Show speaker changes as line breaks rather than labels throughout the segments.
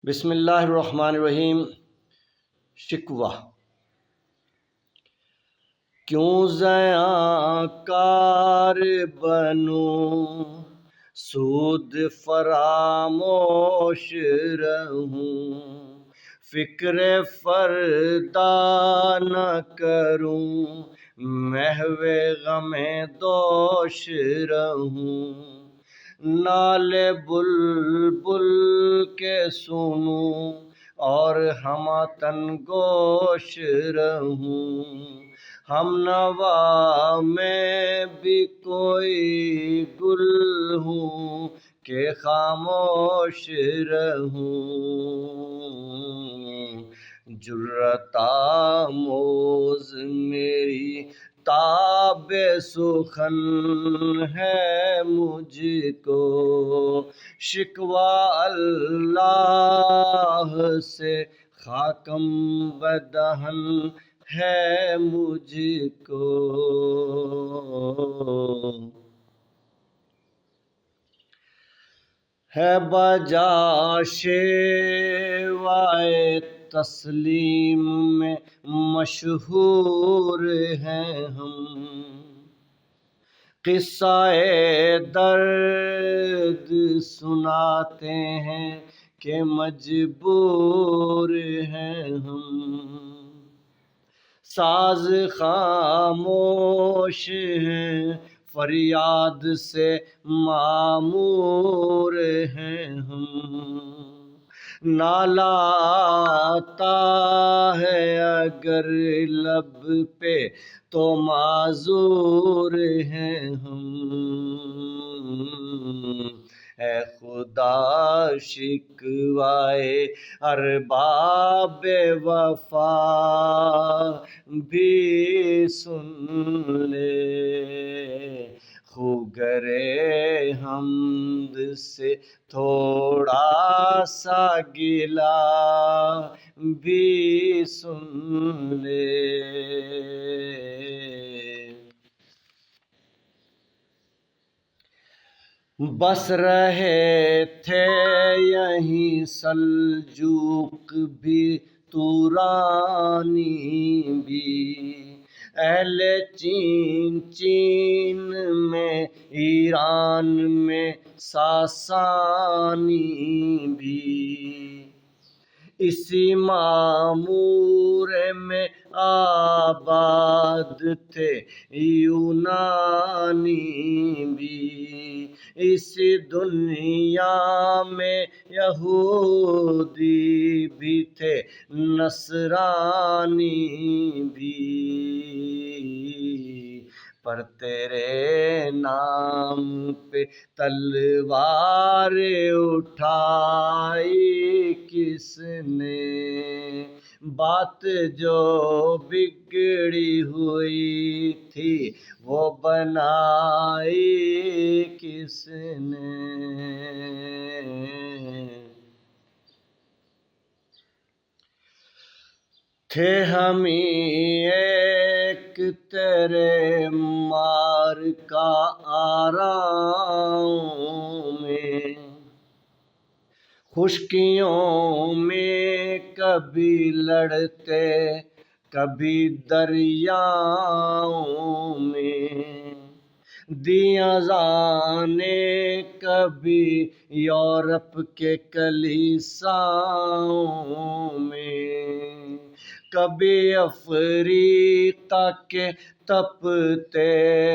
بسم اللہ الرحمن الرحیم۔ شکوہ۔ کیوں زیاں کار بنوں، سود فراموش رہوں، فکر فردا نہ کروں، محو غم دوش رہوں، نالے بلبل کے سنوں اور ہمتن گوش رہوں، ہم نوا میں بھی کوئی گل ہوں کہ خاموش رہوں، جرأت آموز میری تاب سخن ہے مجھ کو، شکوہ اللہ سے خاکم بدہن ہے مجھ کو۔ ہے بجا شیوائے تسلیم میں مشہور ہیں ہم، قصہ درد سناتے ہیں کہ مجبور ہیں ہم، ساز خاموش ہیں فریاد سے معمور ہیں ہم، نالہ آتا ہے اگر لب پہ تو معذور ہیں ہم، اے خدا شکوائے ارباب وفا بھی سن لے، خوگرے حمد سے تھوڑا سا گلہ بھی سن لے۔ بس رہے تھے یہیں سلجوق بھی تورانی بھی، اہل چین چین میں، ایران میں ساسانی بھی، اسی معمور میں آباد تھے یونانی بھی، اسی دنیا میں یہودی بھی تھے نصرانی بھی، پر تیرے نام پہ تلوار اٹھائی کس نے، بات جو بگڑی ہوئی تھی وہ بنائی کس نے، تھے ہم ہی ایک تیرے مار کا آراؤں میں، خشکیوں میں کبھی لڑتے کبھی دریاؤں میں، دی اذانیں کبھی یورپ کے کلیساؤں میں، کبھی افریقہ کے تپتے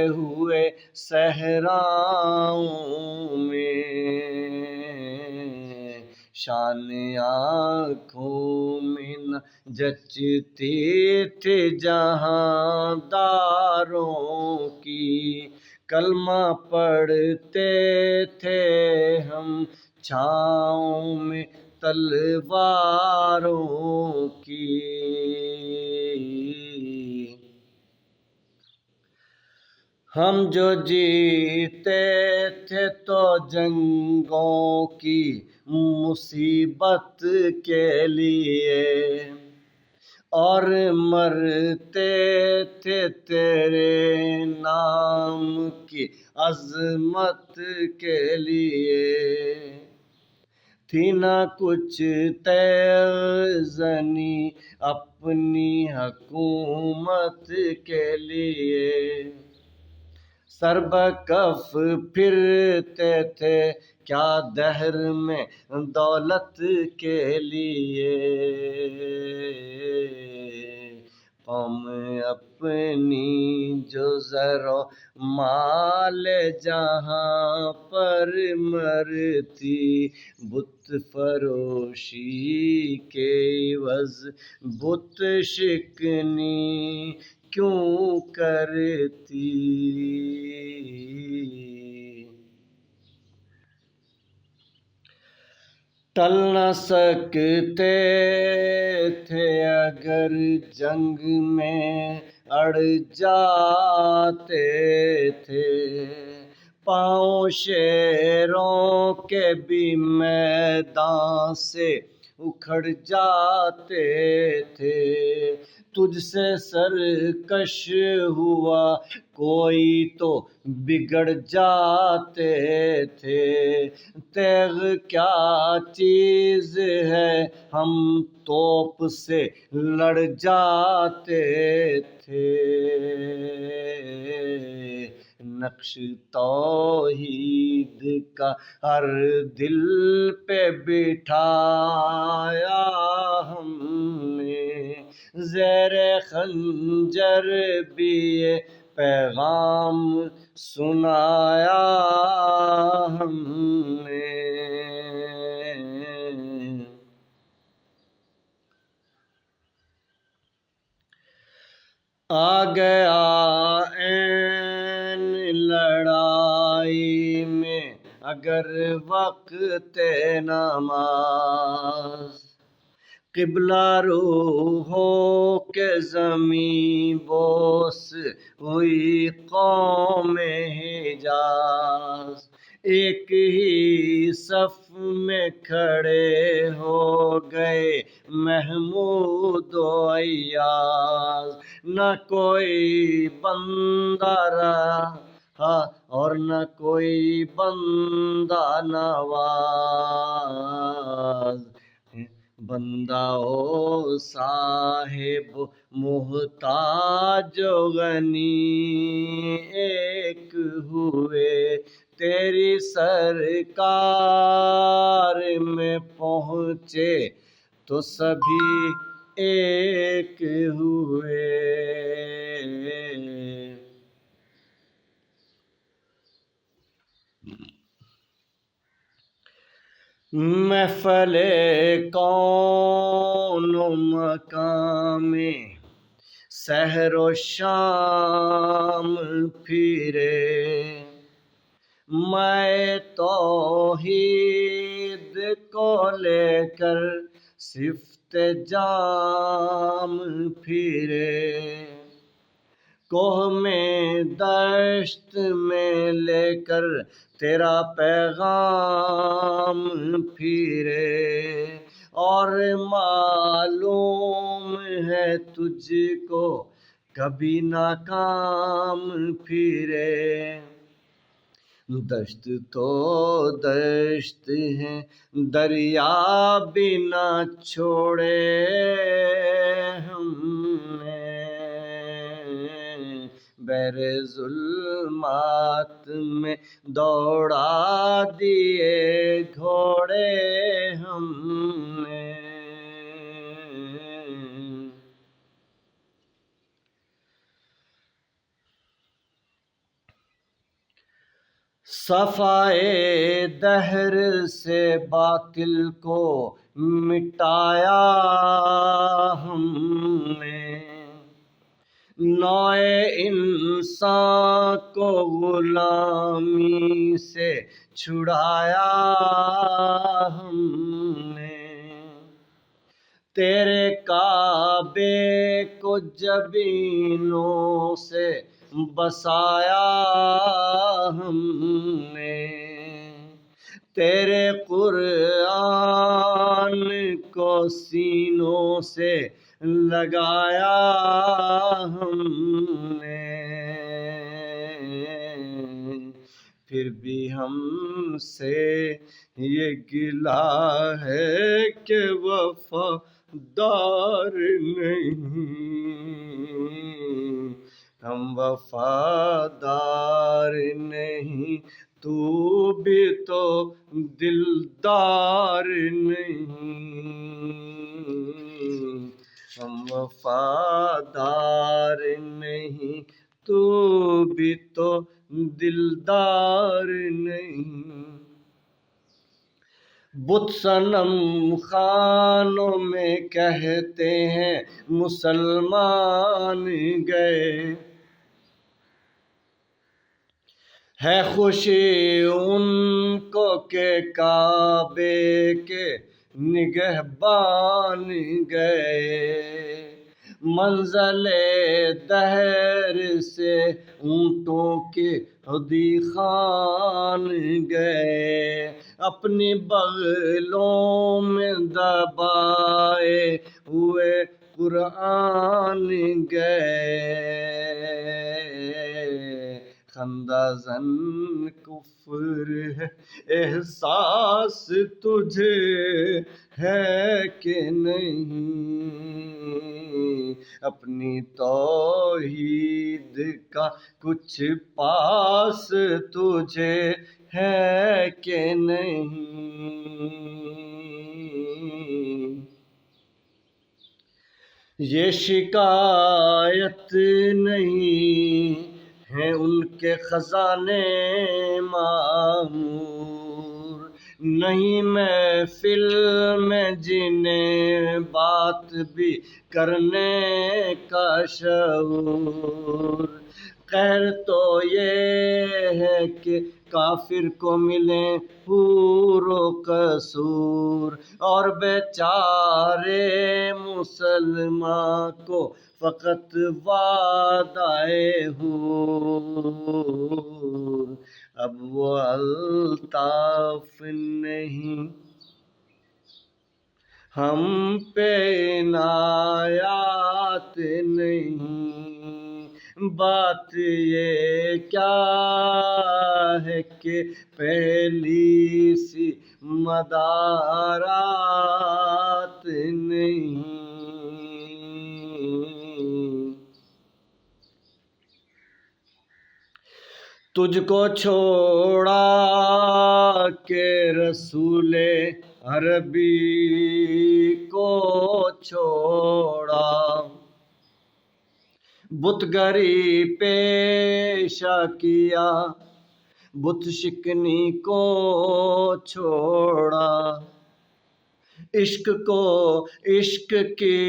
ہوئے صحراؤں میں، شان آنکھوں میں نہ جچتی تھی جہاں داروں کی، کلمہ پڑھتے تھے ہم چھاؤں میں تلواروں کی، ہم جو جیتے تھے تو جنگوں کی مصیبت کے لیے، اور مرتے تھے تیرے نام کی عظمت کے لیے، تھی نہ کچھ تیغ زنی اپنی حکومت کے لیے، سر بکف پھرتے تھے کیا دہر میں دولت کے لیے، قوم اپنی جو زر و مال جہاں پر مرتی، بت فروشی کے عوض بت شکنی کیوں کرتی؟ ٹل نہ سکتے تھے اگر جنگ میں اڑ جاتے تھے، پاؤں شیروں کے بھی میدان سے اکھڑ جاتے تھے، تجھ سے سرکش ہوا کوئی تو بگڑ جاتے تھے، تیغ کیا چیز ہے ہم توپ سے لڑ جاتے تھے، نقش توحید کا ہر دل پہ بٹھایا ہم نے، زیر خنجر بھی یہ پیغام سنایا ہم نے، آ گیا عین لڑائی میں اگر وقت نماز، قبلہ رو ہو کے زمیں بوس ہوئی قوم حجاز، ایک ہی صف میں کھڑے ہو گئے محمود و ایاز، نہ کوئی بندہ رہا اور نہ کوئی بندہ نواز، بندہ و صاحب محتاج و غنی ایک ہوئے، تیری سرکار میں پہنچے تو سبھی ایک ہوئے، محفل کون و مکان میں سحر و شام پھرے، میں توحید کو لے کر صفت جام پھرے، کوہ میں دشت میں لے کر تیرا پیغام پھرے، اور معلوم ہے تجھ کو کبھی ناکام پھرے، دشت تو دشت ہے دریا بھی نہ چھوڑے ہم نے، بحر ظلمات میں دوڑا دیے گھوڑے ہم نے، صفائے دہر سے باطل کو مٹایا ہم نے، نوع انسان کو غلامی سے چھڑایا ہم نے، تیرے کعبے کو جبینوں سے بسایا ہم نے، تیرے قرآن کو سینوں سے لگایا ہم نے، پھر بھی ہم سے یہ گلہ ہے کہ وفادار نہیں، ہم وفادار نہیں، تو بھی تو دلدار نہیں، ہم وفادار نہیں، تو بھی تو دلدار نہیں۔ بت صنم خانوں میں کہتے ہیں مسلمان گئے، ہے خوشی ان کو کہ کعبے کے نگہبان گئے، منزل دہر سے اونٹوں کے حدی خان گئے، اپنی بغلوں میں دبائے ہوئے قرآن گئے، خندہ زن کفر ہے احساس تجھے ہے کہ نہیں، اپنی توحید کا کچھ پاس تجھے ہے کہ نہیں۔ یہ شکایت نہیں ہیں ان کے خزانے معمور، نہیں محفل میں جنہیں بات بھی کرنے کا شعور، خیر تو یہ ہے کہ کافر کو ملیں حور و قصور، اور بیچارے مسلمان کو فقط وعدۂ حور، اب وہ الطاف نہیں ہم پہ عنایات نہیں، بات یہ کیا ہے کہ پہلی سی مدارات نہیں۔ تجھ کو چھوڑا کہ رسول عربی کو چھوڑا، بت گری پیشہ کیا، بت شکنی کو چھوڑا، عشق کو عشق کی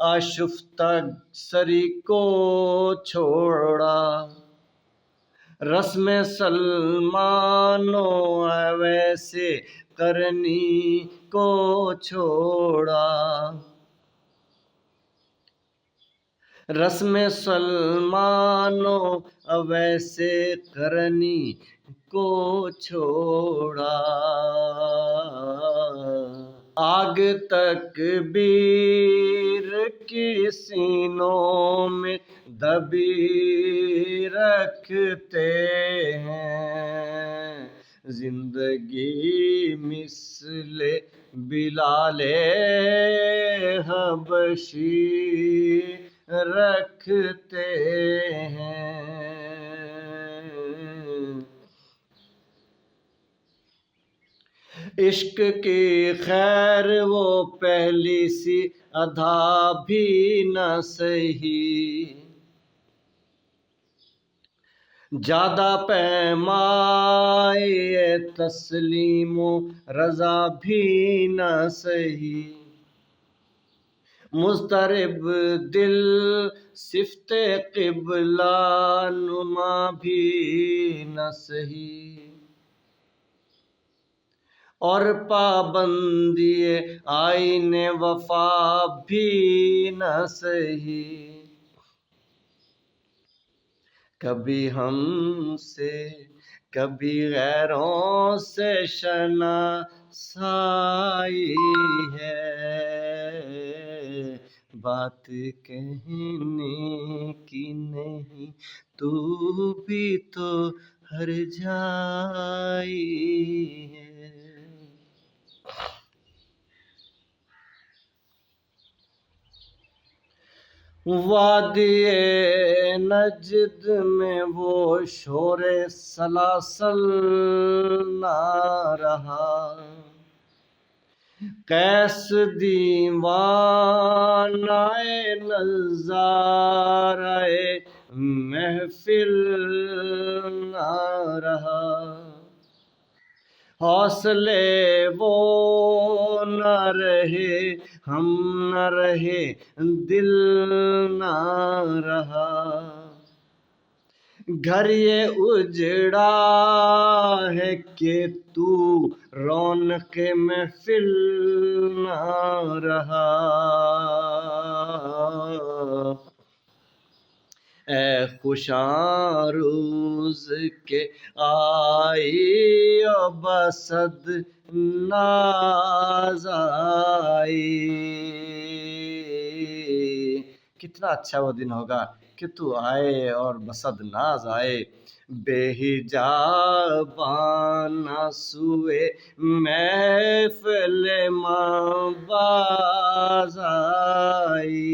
آشفتہ سری کو چھوڑا، رسم سلمان و اویس قرنی کو چھوڑا، رسم سلمان و اویس قرنی کو چھوڑا، آگ تکبیر کی سینوں میں دبی رکھتے ہیں، زندگی مثل بلال حبشی رکھتے ہیں۔ عشق کی خیر وہ پہلی سی ادا بھی نہ سہی، زیادہ پیمائے تسلیم و رضا بھی نہ سہی، مضطرب دل صفت قبلہ نما بھی نہ سہی، اور پابندی آئین وفا بھی نہ سہی، کبھی ہم سے کبھی غیروں سے شناسائی ہے، بات کہنے کی نہیں تو بھی تو ہر جائی ہے۔ وادی نجد میں وہ شور سلاسل نہ رہا، قیس دیوانۂ نظارۂ محفل نہ رہا، حوصلے وہ نہ رہے، ہم نہ رہے، دل نہ رہا، گھر یہ اجڑا ہے کہ تو رونق محفل نہ رہا، اے خوشاں روز کے آئی و بصد ناز آئی۔ کتنا اچھا وہ دن ہوگا کہ تو آئے اور بصد ناز آئے، بے حجاباں نہ سوئے محفل ماں باز آئی،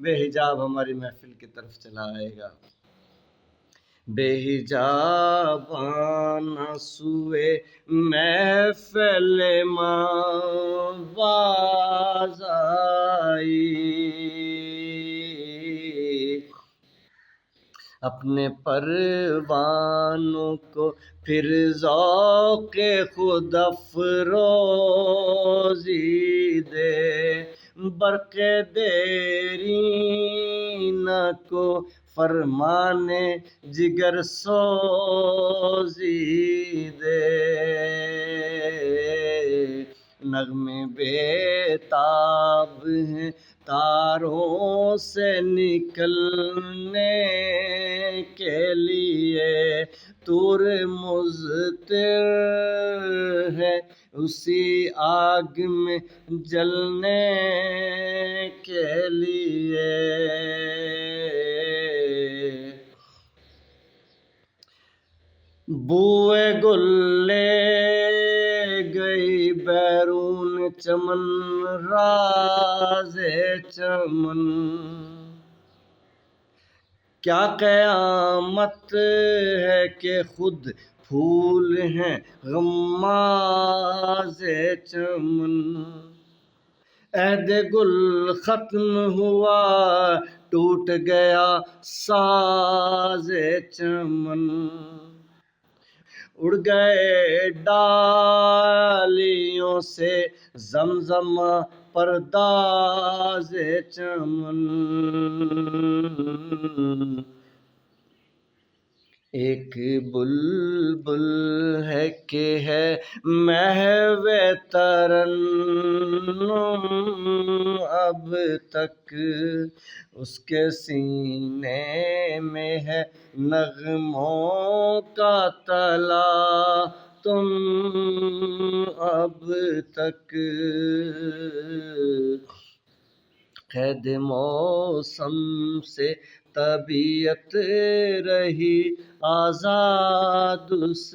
بے حجاب ہماری محفل کی طرف چلا آئے گا، بے حجاباں نہ سوئے محفل ماں باز آئی، اپنے پروانوں کو پھر ذوق خود افروزی دے، برق دیرینہ کو فرمان جگر سوزی دے، نغمے بے تاب ہیں تاروں سے نکلنے کے لیے، طور مضطر ہے اسی آگ میں جلنے کے لیے، بوئے گل لے گئی بیرون چمن راز چمن، کیا قیامت ہے کہ خود پھول ہیں غماز چمن، عہد گل ختم ہوا ٹوٹ گیا ساز چمن، اڑ گئے ڈالیوں سے زمزمہ پرداز چمن، ایک بلبل ہے کہ ہے محو ترنم اب تک، اس کے سینے میں ہے نغموں کا تلاطم اب تک، قید موسم سے طبیعت رہی آزاد اس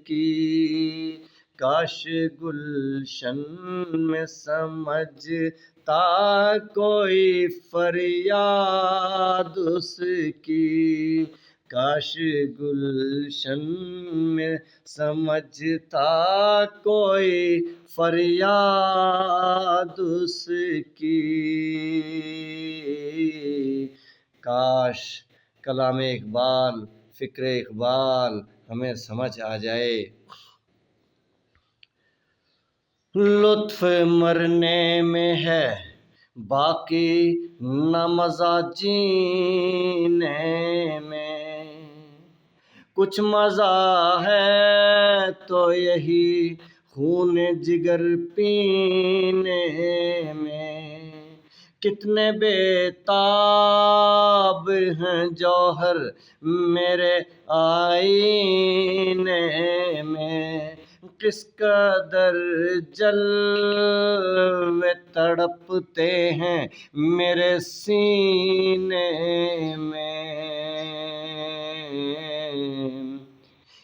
کی، کاش گلشن میں سمجھتا کوئی فریاد اس کی، کاش گلشن میں سمجھتا کوئی فریاد اس کی، کاش کلام اقبال، فکر اقبال ہمیں سمجھ آ جائے۔ لطف مرنے میں ہے باقی نہ مزہ جینے میں، کچھ مزہ ہے تو یہی خون جگر پینے میں، کتنے بے تاب ہیں جوہر میرے آئینے میں، کس قدر جلوے تڑپتے ہیں میرے سینے میں،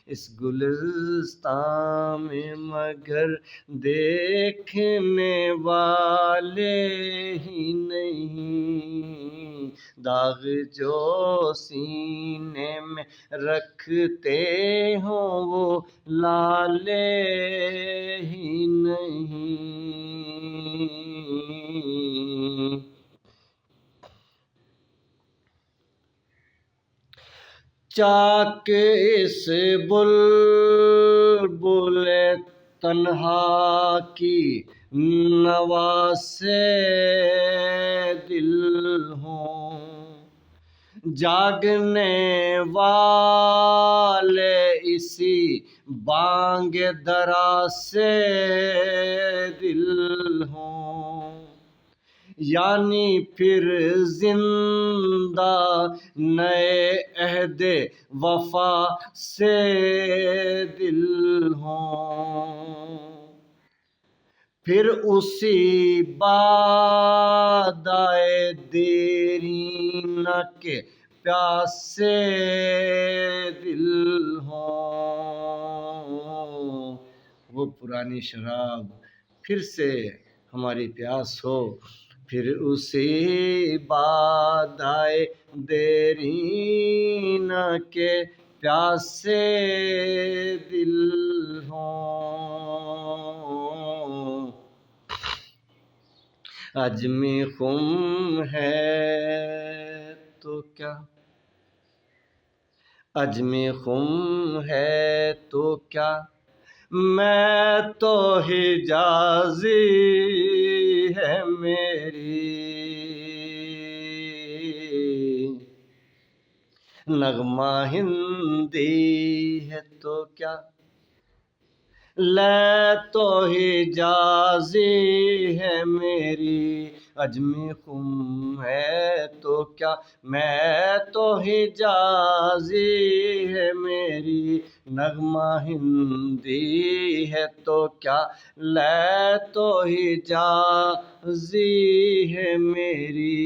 اس گلستان میں مگر دیکھنے والے ہی نہیں، داغ جو سینے میں رکھتے ہوں وہ لالے ہی نہیں۔ چاک اس بلبل تنہا کی نوا سے دل ہوں، جاگنے والے اسی بانگ درا سے دل ہوں، یعنی پھر زندہ نئے عہد وفا سے دل ہوں، پھر اسی بادائے دیرینہ کے پیاس سے دل ہوں۔ وہ پرانی شراب پھر سے ہماری پیاس ہو، پھر اسی بادائے دیرینہ کے پیاس سے دل ہوں۔ عجم خم ہے تو کیا، عجم خم ہے تو کیا، میں تو حجازی ہے میری، نغمہ ہندی ہے تو کیا، لے تو حجازی ہے میری، عجم خم ہے تو کیا، میں تو حجازی ہے میری، نغمہ ہندی ہے تو کیا، لے تو حجازی ہے میری۔